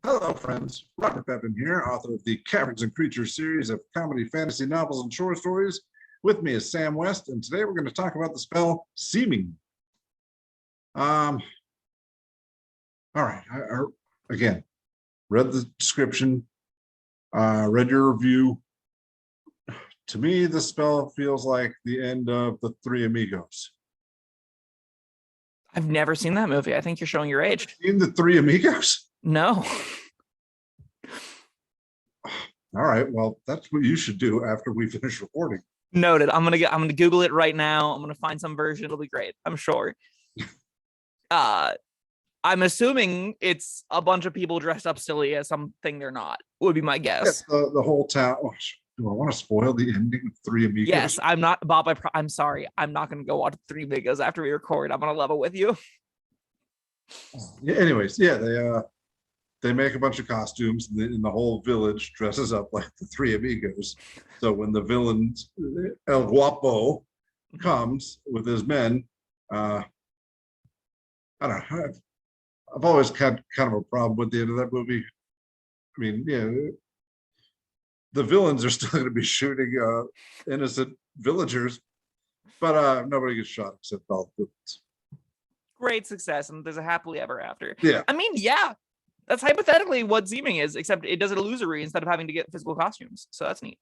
Hello, friends. Robert Pepin here, author of the Caverns and Creatures series of comedy, fantasy novels, and short stories. With me is Sam West, and today we're going to talk about the spell Seeming. All right. Again, read the description, read your review. To me, the spell feels like the end of The Three Amigos. I've never seen that movie. I think you're showing your age. Seen The Three Amigos? No. All right. Well, that's what you should do after we finish recording. Noted. I'm gonna Google it right now. I'm gonna find some version. It'll be great, I'm sure. I'm assuming it's a bunch of people dressed up silly as something they're not, would be my guess. Yes, the whole town. Oh, do I want to spoil the ending of Three Amigos? Yes, I'm not, Bob. I'm sorry. I'm not gonna go watch Three Amigos after we record. I'm gonna level with you. Yeah, anyways, yeah, they make a bunch of costumes, and the whole village dresses up like the Three Amigos. So when the villain El Guapo comes with his men, I don't know. I've always had kind of a problem with the end of that movie. I mean, yeah, the villains are still going to be shooting innocent villagers, but nobody gets shot except all the villains. Great success, and there's a happily ever after. Yeah. I mean, yeah, that's hypothetically what Seeming is, except it does it illusory instead of having to get physical costumes. So that's neat.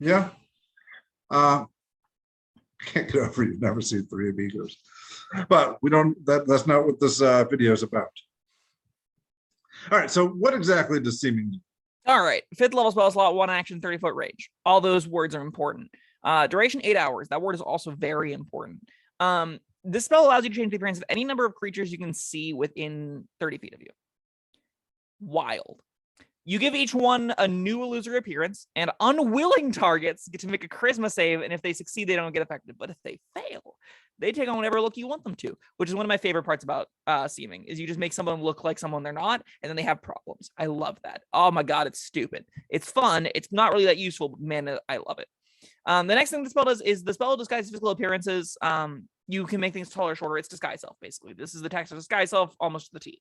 Yeah. Can't get over you've never seen Three Amigos. But we don't, that's not what this video is about. All right, so what exactly does Seeming do? All right, 5th level spell slot, 1 action, 30-foot range. All those words are important. Duration 8 hours. That word is also very important. This spell allows you to change the appearance of any number of creatures you can see within 30 feet of you. Wild. You give each one a new illusory appearance, and unwilling targets get to make a charisma save, and if they succeed, they don't get affected. But if they fail, they take on whatever look you want them to, which is one of my favorite parts about Seeming, is you just make someone look like someone they're not, and then they have problems. I love that. Oh my god, it's stupid. It's fun. It's not really that useful, but man, I love it. The next thing the spell does is the spell disguises physical appearances. You can make things taller or shorter. It's disguise self, basically. This is the text of disguise self, almost to the T.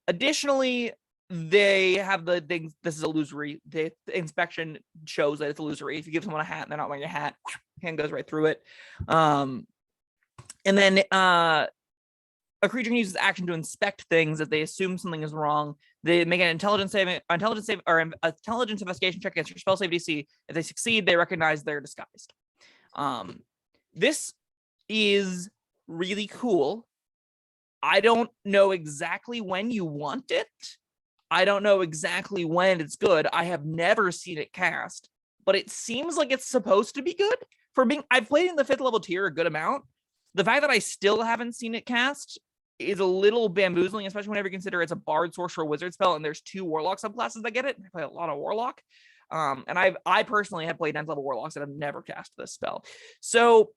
Additionally, they have the things. This is illusory. The inspection shows that it's illusory. If you give someone a hat and they're not wearing a hat, hand goes right through it. And then a creature can use its action to inspect things. If they assume something is wrong, they make an intelligence investigation check against your spell save DC. If they succeed, they recognize they're disguised. This is really cool. I don't know exactly when you want it. I don't know exactly when it's good. I have never seen it cast, but it seems like it's supposed to be good. I've played in the 5th level tier a good amount. The fact that I still haven't seen it cast is a little bamboozling, especially whenever you consider it's a bard, sorcerer, wizard spell, and there's 2 warlock subclasses that get it. I play a lot of warlock. And I personally have played 9th level warlocks that have never cast this spell. So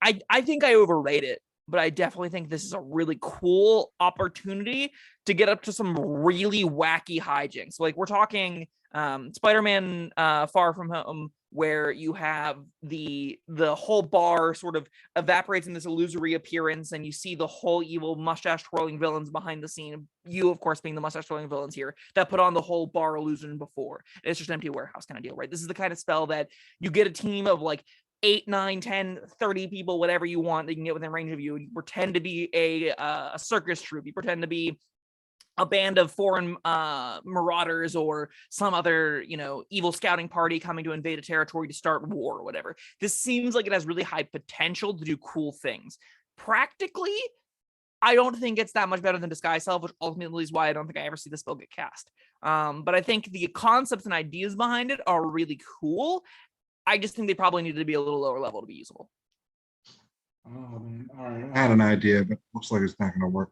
I think I overrate it, but I definitely think this is a really cool opportunity to get up to some really wacky hijinks. Like we're talking Spider-Man Far From Home, where you have the whole bar sort of evaporates in this illusory appearance, and you see the whole evil mustache twirling villains behind the scene. You, of course, being the mustache twirling villains here that put on the whole bar illusion before. It's just an empty warehouse kind of deal, right? This is the kind of spell that you get a team of like 8, 9, 10, 30 people, whatever you want, they can get within range of you. You pretend to be a circus troupe. You pretend to be a band of foreign marauders or some other, evil scouting party coming to invade a territory to start war or whatever. This seems like it has really high potential to do cool things. Practically, I don't think it's that much better than Disguise Self, which ultimately is why I don't think I ever see the spell get cast. But I think the concepts and ideas behind it are really cool. I just think they probably needed to be a little lower level to be usable. Oh, man. All right. I had an idea, but looks like it's not going to work.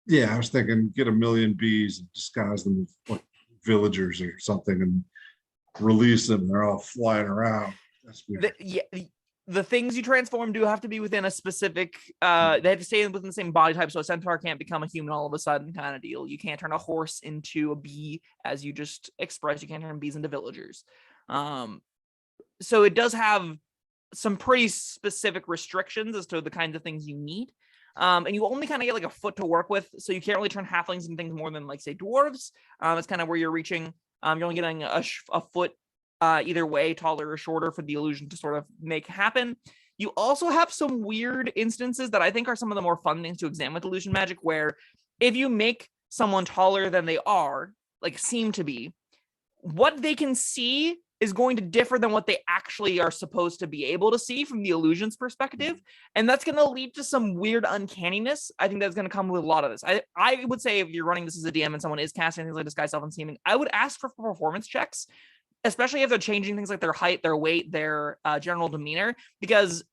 Yeah, I was thinking get a million bees and disguise them as like villagers or something and release them. They're all flying around. That's weird. The things you transform do have to be within a specific, they have to stay within the same body type. So a centaur can't become a human all of a sudden kind of deal. You can't turn a horse into a bee, as you just expressed. You can't turn bees into villagers. So it does have some pretty specific restrictions as to the kinds of things you need. And you only kind of get like a foot to work with, so you can't really turn halflings into things more than like say dwarves. That's kind of where you're reaching. You're only getting a foot either way, taller or shorter, for the illusion to sort of make happen. You also have some weird instances that I think are some of the more fun things to examine with illusion magic, where if you make someone taller than they are, like seem to be, what they can see is going to differ than what they actually are supposed to be able to see from the illusion's perspective. And that's going to lead to some weird uncanniness. I think that's going to come with a lot of this. I would say if you're running this as a DM and someone is casting things like Disguise Self and Seeming, I would ask for performance checks, especially if they're changing things like their height, their weight, their general demeanor, because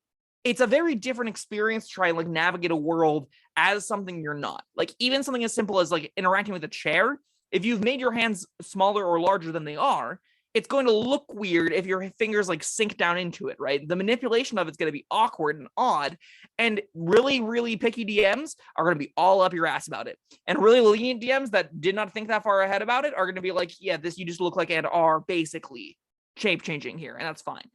it's a very different experience to try and like navigate a world as something you're not. Like even something as simple as like interacting with a chair, if you've made your hands smaller or larger than they are, it's going to look weird if your fingers like sink down into it, right? The manipulation of it's going to be awkward and odd, and really, really picky DMs are going to be all up your ass about it. And really lenient DMs that did not think that far ahead about it are going to be like, yeah, this you just look like and are basically shape changing here, and that's fine.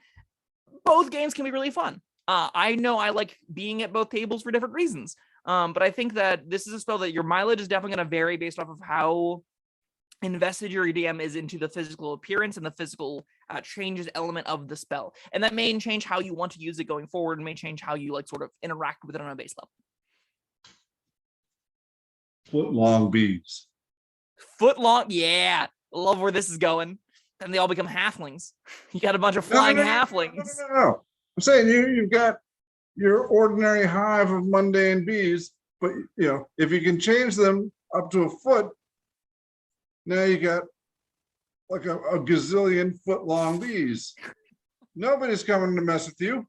Both games can be really fun. I know I like being at both tables for different reasons, but I think that this is a spell that your mileage is definitely going to vary based off of how invested your DM is into the physical appearance and the physical changes element of the spell. And that may change how you want to use it going forward, and may change how you like sort of interact with it on a base level. Foot long bees. Foot long, yeah. Love where this is going. And they all become halflings. You got a bunch of flying halflings. No. I'm saying you've got your ordinary hive of mundane bees, but if you can change them up to a foot, now you got like a gazillion foot long bees. Nobody's coming to mess with you.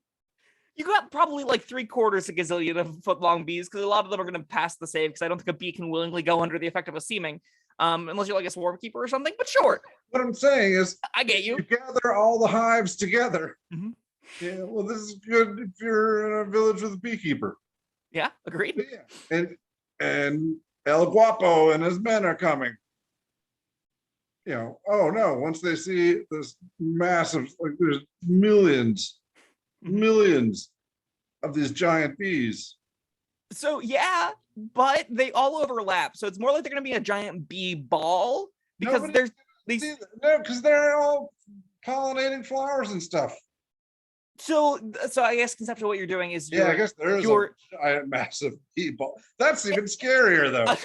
You got probably like 3/4 a gazillion of foot long bees, because a lot of them are going to pass the save, because I don't think a bee can willingly go under the effect of a seeming, unless you're like a swarm keeper or something. But sure. What I'm saying is, I get you. You gather all the hives together. Mm-hmm. Yeah, well, this is good if you're in a village with a beekeeper. Yeah, agreed. Yeah, and El Guapo and his men are coming. Oh no, once they see this massive, like there's millions of these giant bees. So yeah, but they all overlap. So it's more like they're going to be a giant bee ball, because there's these. No, because they're all pollinating flowers and stuff. So I guess conceptually what you're doing is I guess there is a giant massive bee ball. That's even scarier though.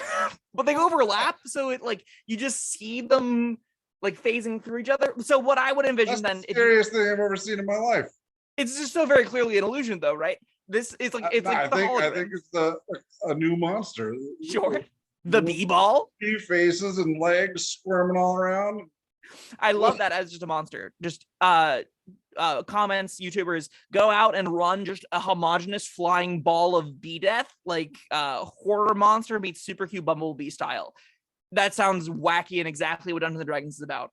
But they overlap, so it like you just see them like phasing through each other. So what I would envision That's then, the scariest thing I've ever seen in my life. It's just so very clearly an illusion, though, right? This is like it's like I think it's a new monster. Sure, the bee ball, bee faces and legs squirming all around. I love that as just a monster. Just comments, YouTubers, go out and run just a homogenous flying ball of bee death, like horror monster meets super cute bumblebee style. That sounds wacky and exactly what Dungeons and Dragons is about.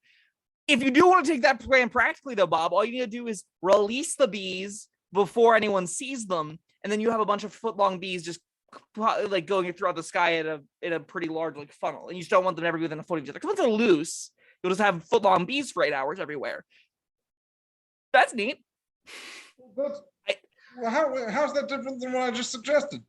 If you do want to take that plan practically, though, Bob, all you need to do is release the bees before anyone sees them, and then you have a bunch of foot-long bees just like going throughout the sky in a pretty large like funnel, and you just don't want them ever within a foot of each other. Because once they're loose, you'll just have foot-long bees for 8 hours everywhere. That's neat. How's that different than what I just suggested?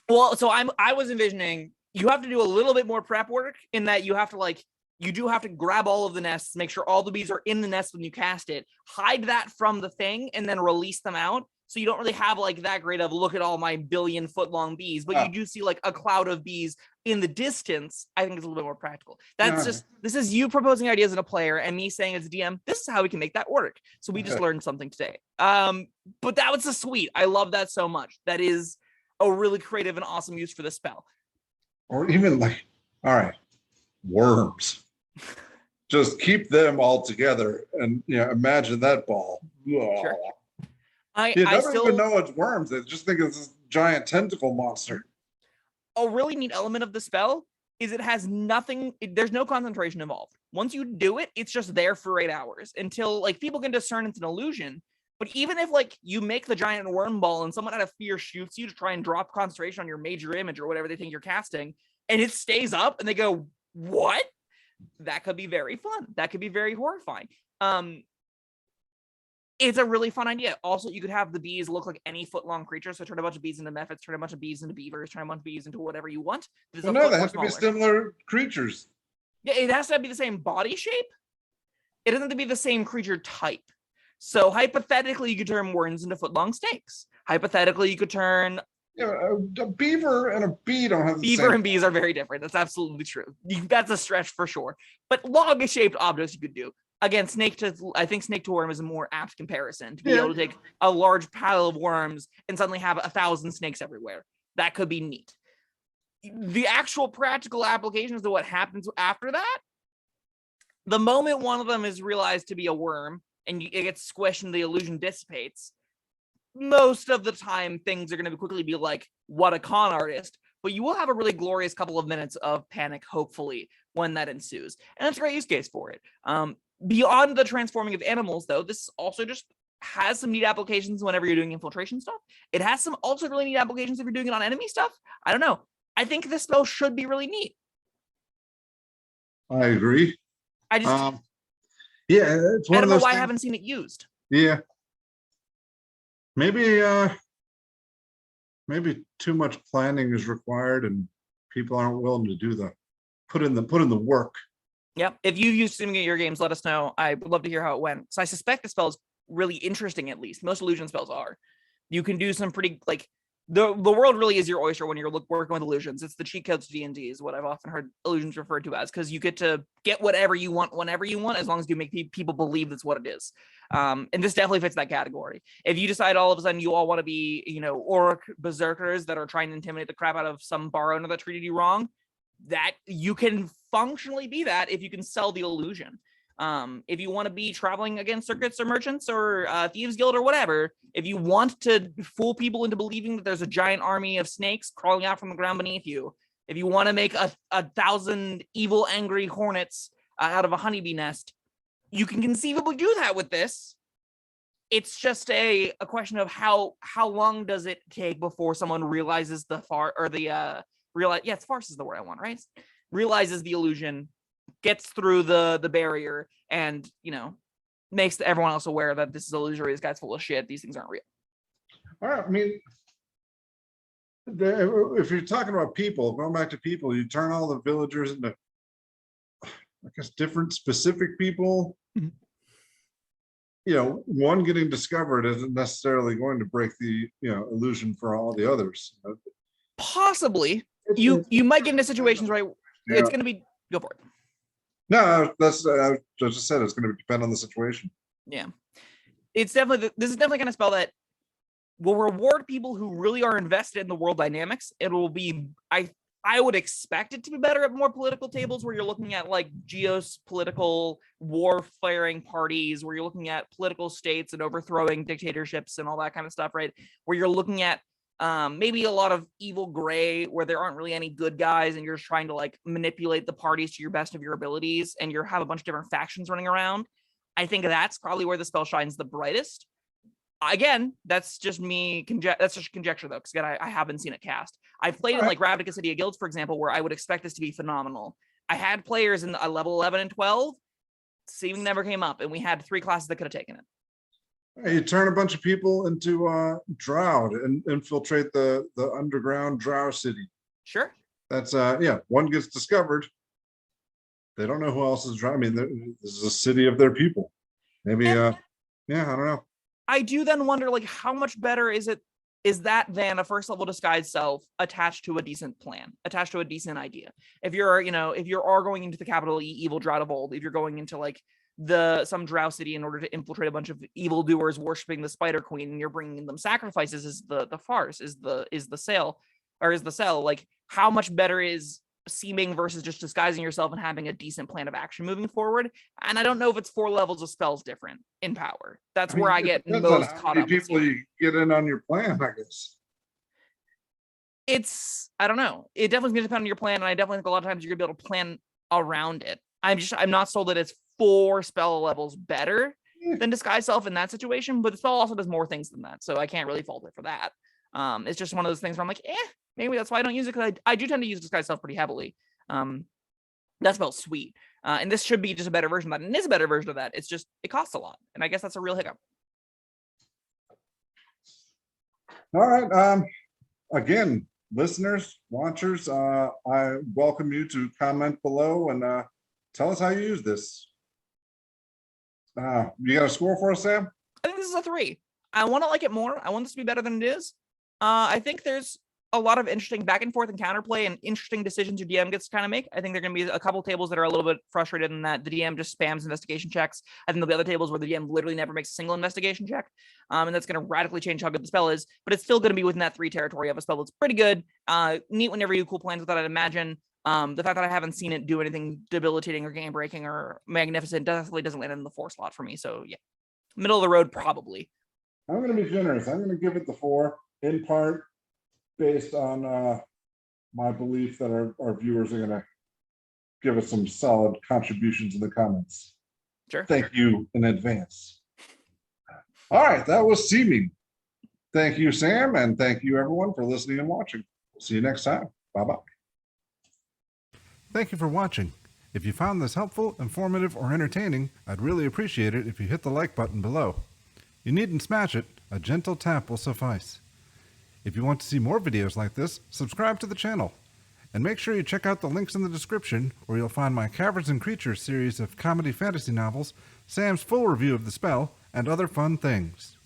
Well, so I was envisioning you have to do a little bit more prep work, in that you have to you do have to grab all of the nests, make sure all the bees are in the nest when you cast it, hide that from the thing, and then release them out. So you don't really have like that great of look at all my billion foot long bees, but you do see like a cloud of bees in the distance. I think it's a little bit more practical. That's this is you proposing ideas as a player and me saying as a DM, this is how we can make that work. So we just learned something today. But that was so sweet. I love that so much. That is a really creative and awesome use for the spell. Or even like, all right, worms. Just keep them all together, and imagine that ball. Sure. I still even know it's worms. They just think it's this giant tentacle monster. A really neat element of the spell is it has nothing. There's no concentration involved. Once you do it, it's just there for 8 hours until like people can discern it's an illusion. But even if like you make the giant worm ball and someone out of fear shoots you to try and drop concentration on your major image or whatever they think you're casting, and it stays up and they go, what? That could be very fun. That could be very horrifying. It's a really fun idea. Also, you could have the bees look like any foot-long creature. So turn a bunch of bees into mephits, turn a bunch of bees into beavers, turn a bunch of bees into whatever you want. Well, no, they have to be similar creatures. Yeah, it has to be the same body shape. It doesn't have to be the same creature type. So hypothetically, you could turn wardens into foot-long snakes. Hypothetically, you could turn A beaver and a bee don't have the beaver same. and bees are very different. That's absolutely true. That's a stretch for sure. But log-shaped objects you could do. Again, I think snake to worm is a more apt comparison to be able to take a large pile of worms and suddenly have 1,000 snakes everywhere. That could be neat. The actual practical applications of what happens after that, the moment one of them is realized to be a worm and it gets squished and the illusion dissipates, most of the time things are going to quickly be like, what a con artist. But you will have a really glorious couple of minutes of panic, hopefully, when that ensues. And that's a great use case for it. Beyond the transforming of animals, though, this also just has some neat applications whenever you're doing infiltration stuff. It has some also really neat applications if you're doing it on enemy stuff. I don't know. I think this spell should be really neat. I agree. I just it's one I don't of know those why I things. haven't seen it used. Yeah. Maybe too much planning is required and people aren't willing to put in the work. Yep. If you've used Steam in your games, let us know. I would love to hear how it went. So I suspect the spell is really interesting, at least. Most illusion spells are. You can do some pretty, like, the world really is your oyster when you're working with illusions. It's the cheat codes to D&D is what I've often heard illusions referred to as, because you get to get whatever you want whenever you want, as long as you make people believe that's what it is. And this definitely fits that category. If you decide all of a sudden you all want to be, orc berserkers that are trying to intimidate the crap out of some bar owner that treated you wrong, that you can functionally be that if you can sell the illusion. If you want to be traveling against circuits or merchants or thieves guild or whatever, if you want to fool people into believing that there's a giant army of snakes crawling out from the ground beneath you, if you want to make a 1,000 evil angry hornets out of a honeybee nest, you can conceivably do that with this. It's just a question of how long does it take before someone realizes farce is the word I want, right? Realizes the illusion, gets through the barrier, and makes everyone else aware that this is illusory. This guy's full of shit. These things aren't real. All right, I mean, if you're talking about people, going back to people, you turn all the villagers into, I guess, different specific people. Mhm. One getting discovered isn't necessarily going to break the illusion for all the others. Possibly, you might get into situations where it's going to be go for it. No, that's I just said it's going to depend on the situation. Yeah, this is definitely going to spell that will reward people who really are invested in the world dynamics. It will be, I would expect it to be better at more political tables where you're looking at like geopolitical war-faring parties, where you're looking at political states and overthrowing dictatorships and all that kind of stuff, right? Where you're looking at maybe a lot of evil gray where there aren't really any good guys and you're just trying to like manipulate the parties to your best of your abilities and you have a bunch of different factions running around. I think that's probably where the spell shines the brightest. Again, that's just me. That's just conjecture, though, because again, I haven't seen it cast. I've played in like Ravnica City of Guilds, for example, where I would expect this to be phenomenal. I had players in level 11 and 12. Saving never came up, and we had 3 classes that could have taken it. You turn a bunch of people into drow and infiltrate the underground drow city. Sure. That's one gets discovered. They don't know who else is drow. I mean, this is a city of their people. Maybe I don't know. I do then wonder, like, how much better is that than a first level disguise self attached to a decent plan, attached to a decent idea? If you're going into the capital evil drought of old, if you're going into like some drow city in order to infiltrate a bunch of evildoers worshiping the Spider Queen, and you're bringing them sacrifices, is the farce, is the sale, like, how much better is seeming versus just disguising yourself and having a decent plan of action moving forward? And I don't know if it's 4 levels of spells different in power. That's where I get most caught up. People you get in on your plan, I guess. I don't know. It definitely going to depend on your plan, and I definitely think a lot of times you're gonna be able to plan around it. I'm not sold that it's 4 spell levels better than disguise self in that situation, but the spell also does more things than that, so I can't really fault it for that. It's just one of those things where I'm like, maybe that's why I don't use it, because I do tend to use disguise self pretty heavily. That spell's sweet. And this should be just a better version of that. And it is a better version of that. It's just, it costs a lot. And I guess that's a real hiccup. All right. Again, listeners, watchers, I welcome you to comment below and tell us how you use this. You got a score for us, Sam? I think this is a 3. I want to like it more. I want this to be better than it is. I think there's a lot of interesting back and forth and counterplay and interesting decisions your DM gets to kind of make. I think there are going to be a couple tables that are a little bit frustrated in that the DM just spams investigation checks. I think there'll be other tables where the DM literally never makes a single investigation check. And that's going to radically change how good the spell is, but it's still going to be within that 3 territory of a spell that's pretty good. Neat whenever you cool plans with that, I'd imagine. The fact that I haven't seen it do anything debilitating or game breaking or magnificent definitely doesn't land in the 4 slot for me. So yeah, middle of the road, probably. I'm going to be generous. I'm going to give it the 4, in part based on my belief that our viewers are going to give us some solid contributions in the comments. Sure. Thank you in advance. All right, that was Seeming. Thank you, Sam, and thank you everyone for listening and watching. We'll see you next time. Bye-bye. Thank you for watching. If you found this helpful, informative, or entertaining, I'd really appreciate it if you hit the like button below. You needn't smash it, a gentle tap will suffice. If you want to see more videos like this, subscribe to the channel. And make sure you check out the links in the description, where you'll find my Caverns Creatures series of comedy fantasy novels, Sam's full review of the spell, and other fun things.